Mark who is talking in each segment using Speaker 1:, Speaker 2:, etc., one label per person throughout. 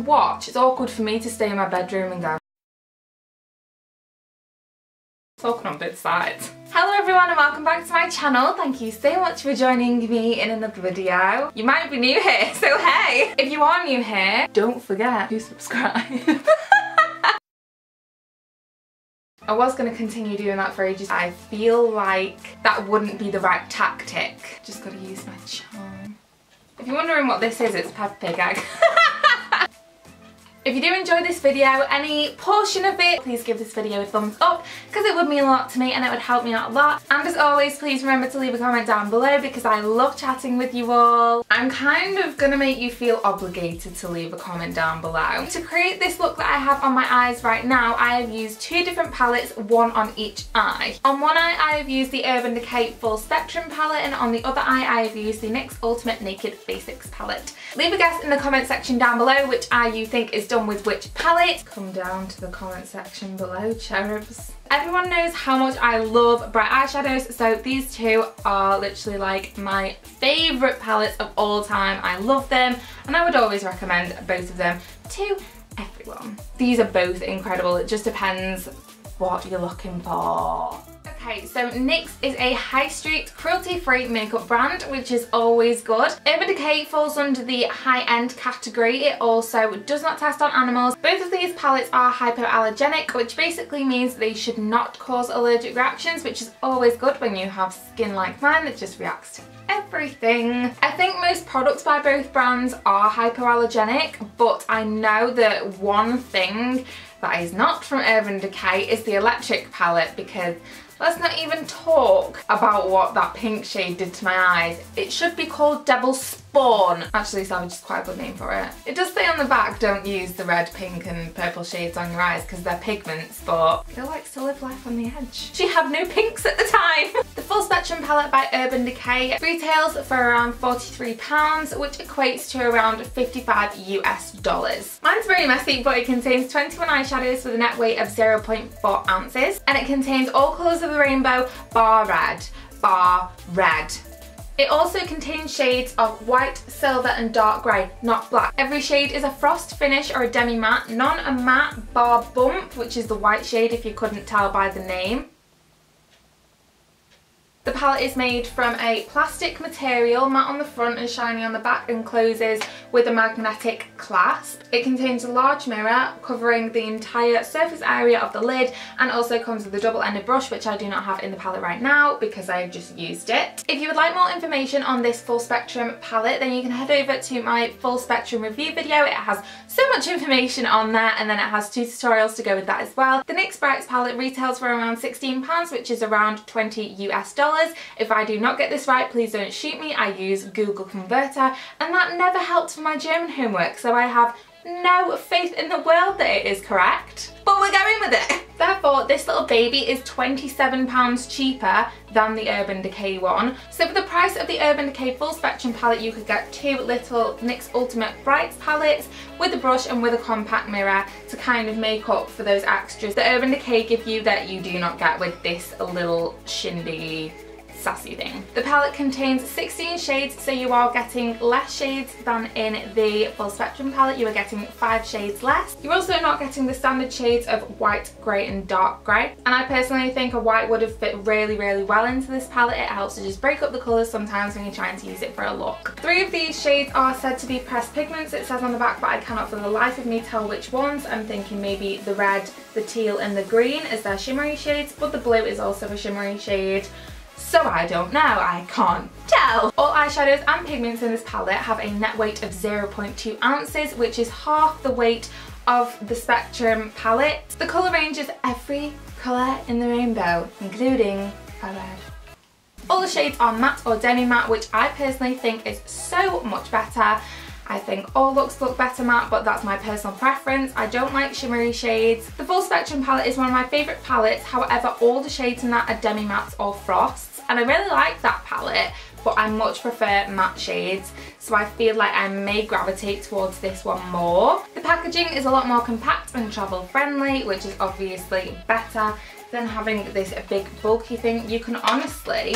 Speaker 1: to watch. It's awkward for me to stay in my bedroom and go talking on both sides. Hello everyone and welcome back to my channel. Thank you so much for joining me in another video. You might be new here, so hey! If you are new here, don't forget to subscribe. I was going to continue doing that for ages. I feel like that wouldn't be the right tactic. Just got to use my charm. If you're wondering what this is, it's Peppa Pig egg. If you do enjoy this video, any portion of it, please give this video a thumbs up because it would mean a lot to me and it would help me out a lot. And as always, please remember to leave a comment down below because I love chatting with you all. I'm kind of gonna make you feel obligated to leave a comment down below. To create this look that I have on my eyes right now, I have used two different palettes, one on each eye. On one eye, I have used the Urban Decay Full Spectrum palette, and on the other eye, I have used the NYX Ultimate Naked Basics palette. Leave a guess in the comment section down below which eye you think is done with which palette. Come down to the comment section below, cherubs. Everyone knows how much I love bright eyeshadows, so these two are literally like my favourite palettes of all time. I love them and I would always recommend both of them to everyone. These are both incredible, it just depends what you're looking for. Okay, so NYX is a high street, cruelty-free makeup brand, which is always good. Urban Decay falls under the high-end category. It also does not test on animals. Both of these palettes are hypoallergenic, which basically means they should not cause allergic reactions, which is always good when you have skin like mine that just reacts to everything. I think most products by both brands are hypoallergenic, but I know that one thing that is not from Urban Decay is the electric palette, because let's not even talk about what that pink shade did to my eyes. It should be called Devil's Spawn. Actually, Savage is quite a good name for it. It does say on the back, don't use the red, pink and purple shades on your eyes because they're pigments, but Girl likes to live life on the edge. She had no pinks at the time. The Full Spectrum palette by Urban Decay retails for around £43, which equates to around 55 US dollars. Mine's very messy, but it contains 21 eyeshadows with a net weight of 0.4 ounces, and it contains all colours of the rainbow bar red. Bar red. It also contains shades of white, silver and dark grey, not black. Every shade is a frost finish or a demi-matte, none a matte bar bump, which is the white shade if you couldn't tell by the name. The palette is made from a plastic material, matte on the front and shiny on the back, and closes with a magnetic clasp. It contains a large mirror covering the entire surface area of the lid, and also comes with a double-ended brush, which I do not have in the palette right now because I just used it. If you would like more information on this Full Spectrum palette, then you can head over to my Full Spectrum review video. It has so much information on there, and then it has two tutorials to go with that as well. The NYX Brights palette retails for around £16, which is around 20 US dollars. If I do not get this right, please don't shoot me. I use Google Converter and that never helped for my German homework, so I have no faith in the world that it is correct. But we're going with it. Therefore, this little baby is £27 cheaper than the Urban Decay one. So for the price of the Urban Decay Full Spectrum palette, you could get two little NYX Ultimate Brights palettes with a brush and with a compact mirror to kind of make up for those extras that Urban Decay give you that you do not get with this little shindy sassy thing. The palette contains 16 shades, so you are getting less shades than in the Full Spectrum palette. You are getting 5 shades less. You're also not getting the standard shades of white, grey and dark grey. And I personally think a white would have fit really, really well into this palette. It helps to just break up the colours sometimes when you're trying to use it for a look. 3 of these shades are said to be pressed pigments, it says on the back, but I cannot for the life of me tell which ones. I'm thinking maybe the red, the teal and the green as their shimmery shades, but the blue is also a shimmery shade. So I don't know, I can't tell. All eyeshadows and pigments in this palette have a net weight of 0.2 ounces, which is half the weight of the Spectrum palette. The colour range is every colour in the rainbow, including a red. All the shades are matte or demi-matte, which I personally think is so much better. I think all looks look better matte, but that's my personal preference. I don't like shimmery shades. The Full Spectrum palette is one of my favourite palettes, however all the shades in that are demi-mattes or frosts, and I really like that palette, but I much prefer matte shades, so I feel like I may gravitate towards this one more. The packaging is a lot more compact and travel friendly, which is obviously better than having this big bulky thing. You can honestly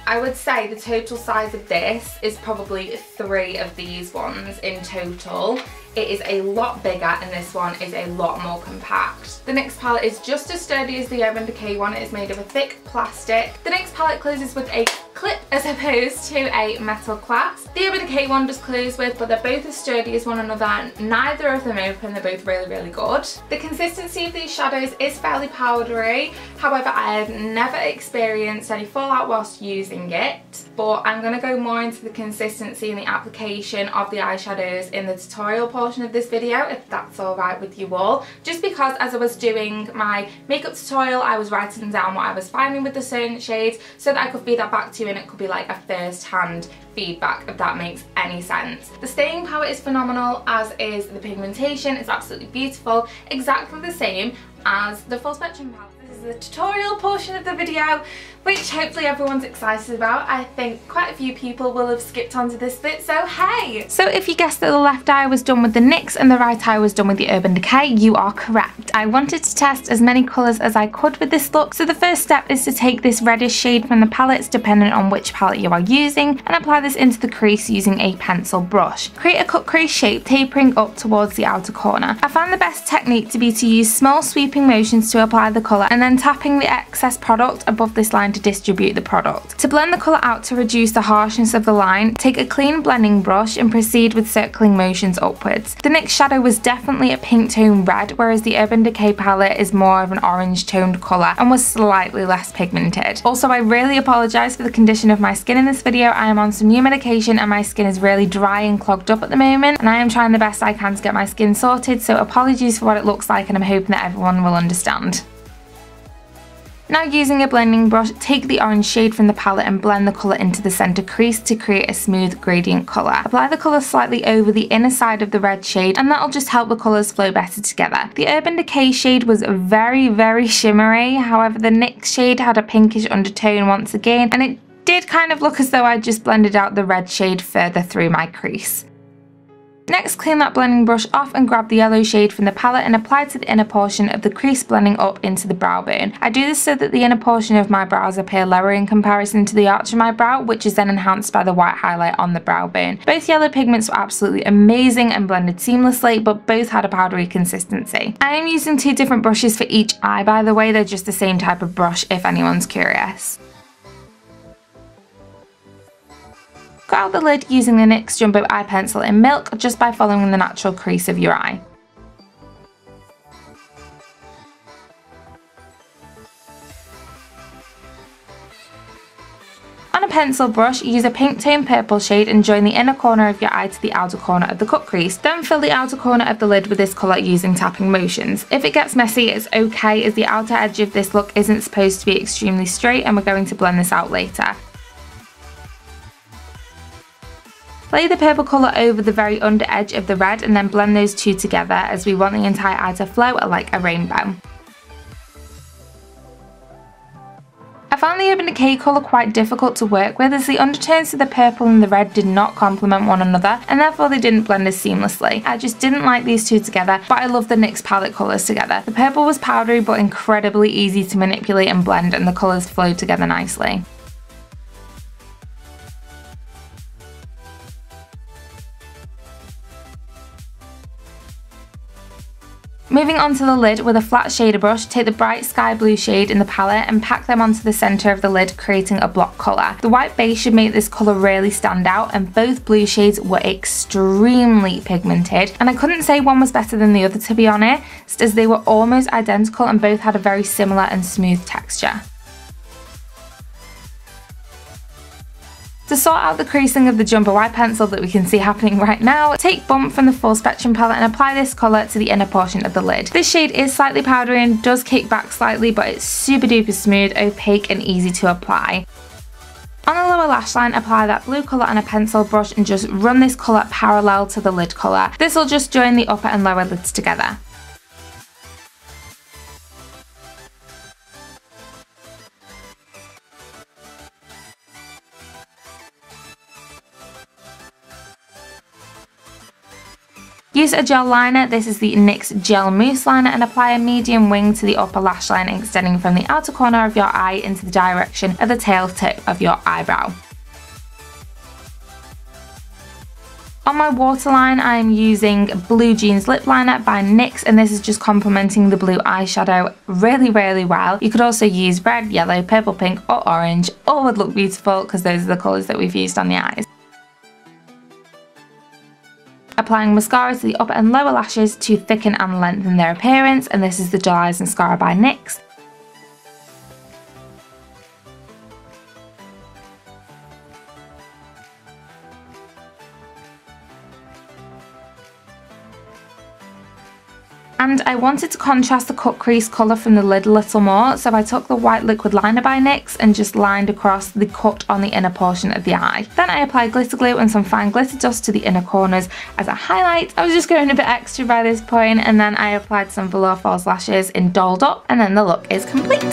Speaker 1: I would say the total size of this is probably 3 of these ones in total. It is a lot bigger and this one is a lot more compact. The NYX palette is just as sturdy as the Urban Decay one. It is made of a thick plastic. The NYX palette closes with a clip as opposed to a metal clasp. The Urban Decay one does close with, but they're both as sturdy as one another. Neither of them open, they're both really, really good. The consistency of these shadows is fairly powdery. However, I have never experienced any fallout whilst using it, but I'm going to go more into the consistency and the application of the eyeshadows in the tutorial portion of this video, if that's alright with you all. Just because as I was doing my makeup tutorial, I was writing down what I was finding with the certain shades so that I could feed that back to you and it could be like a first-hand feedback, if that makes any sense. The staying power is phenomenal, as is the pigmentation. It's absolutely beautiful, exactly the same as the Full Spectrum palette. This is the tutorial portion of the video, which hopefully everyone's excited about. I think quite a few people will have skipped onto this bit, so hey! So if you guessed that the left eye was done with the NYX and the right eye was done with the Urban Decay, you are correct. I wanted to test as many colours as I could with this look, so the first step is to take this reddish shade from the palettes, depending on which palette you are using, and apply this into the crease using a pencil brush. Create a cut crease shape, tapering up towards the outer corner. I found the best technique to be to use small sweeping motions to apply the colour and then tapping the excess product above this line to distribute the product. To blend the colour out to reduce the harshness of the line, take a clean blending brush and proceed with circling motions upwards. The NYX shadow was definitely a pink tone red, whereas the Urban Decay palette is more of an orange toned colour and was slightly less pigmented. Also, I really apologise for the condition of my skin in this video. I am on some new medication and my skin is really dry and clogged up at the moment, and I am trying the best I can to get my skin sorted, so apologies for what it looks like, and I'm hoping that everyone will understand. Now, using a blending brush, take the orange shade from the palette and blend the colour into the centre crease to create a smooth gradient colour. Apply the colour slightly over the inner side of the red shade, and that'll just help the colours flow better together. The Urban Decay shade was very, very shimmery, however the NYX shade had a pinkish undertone once again, and it did kind of look as though I just blended out the red shade further through my crease. Next, clean that blending brush off and grab the yellow shade from the palette and apply it to the inner portion of the crease, blending up into the brow bone. I do this so that the inner portion of my brows appear lower in comparison to the arch of my brow, which is then enhanced by the white highlight on the brow bone. Both yellow pigments were absolutely amazing and blended seamlessly, but both had a powdery consistency. I am using 2 different brushes for each eye, by the way. They're just the same type of brush if anyone's curious. Cut out the lid using the NYX Jumbo Eye Pencil in Milk, just by following the natural crease of your eye. On a pencil brush, use a pink tone purple shade and join the inner corner of your eye to the outer corner of the cut crease. Then fill the outer corner of the lid with this colour using tapping motions. If it gets messy, it's okay, as the outer edge of this look isn't supposed to be extremely straight, and we're going to blend this out later. Lay the purple colour over the very under edge of the red and then blend those two together, as we want the entire eye to flow like a rainbow. I found the Urban Decay colour quite difficult to work with, as the undertones of the purple and the red did not complement one another, and therefore they didn't blend as seamlessly. I just didn't like these two together, but I love the NYX palette colours together. The purple was powdery but incredibly easy to manipulate and blend, and the colours flowed together nicely. Moving onto the lid with a flat shader brush, take the bright sky blue shade in the palette and pack them onto the centre of the lid, creating a block colour. The white base should make this colour really stand out, and both blue shades were extremely pigmented, and I couldn't say one was better than the other, to be honest, as they were almost identical and both had a very similar and smooth texture. To sort out the creasing of the Jumbo Eye Pencil that we can see happening right now, take Bump from the Full Spectrum palette and apply this colour to the inner portion of the lid. This shade is slightly powdery and does kick back slightly, but it's super duper smooth, opaque and easy to apply. On the lower lash line, apply that blue colour on a pencil brush and just run this colour parallel to the lid colour. This will just join the upper and lower lids together. Use a gel liner, this is the NYX Gel Mousse Liner, and apply a medium wing to the upper lash line, extending from the outer corner of your eye into the direction of the tail tip of your eyebrow. On my waterline, I'm using Blue Jeans Lip Liner by NYX, and this is just complementing the blue eyeshadow really, really well. You could also use red, yellow, purple, pink, or orange. All would look beautiful because those are the colours that we've used on the eyes. Applying mascara to the upper and lower lashes to thicken and lengthen their appearance, and this is the Dull Eyes Mascara by NYX. And I wanted to contrast the cut crease colour from the lid a little more, so I took the white liquid liner by NYX and just lined across the cut on the inner portion of the eye. Then I applied glitter glue and some fine glitter dust to the inner corners as a highlight. I was just going a bit extra by this point, and then I applied some Velour false lashes in Dolled Up, and then the look is complete.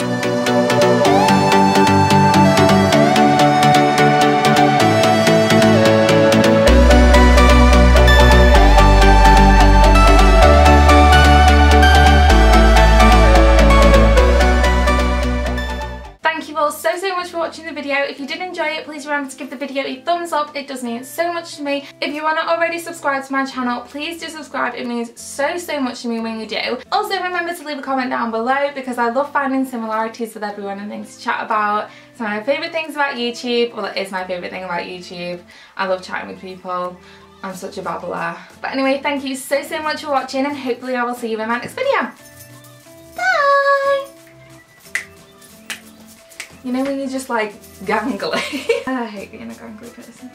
Speaker 1: So much for watching the video. If you did enjoy it, please remember to give the video a thumbs up. It does mean so much to me. If you are not already subscribed to my channel, please do subscribe. It means so much to me when you do. Also remember to leave a comment down below, because I love finding similarities with everyone and things to chat about. Some of my favourite things about YouTube, well, it is my favourite thing about YouTube. I love chatting with people. I'm such a babbler. But anyway, thank you so much for watching, and hopefully I will see you in my next video. Bye! You know when you're just like gangly? I hate being a gangly person.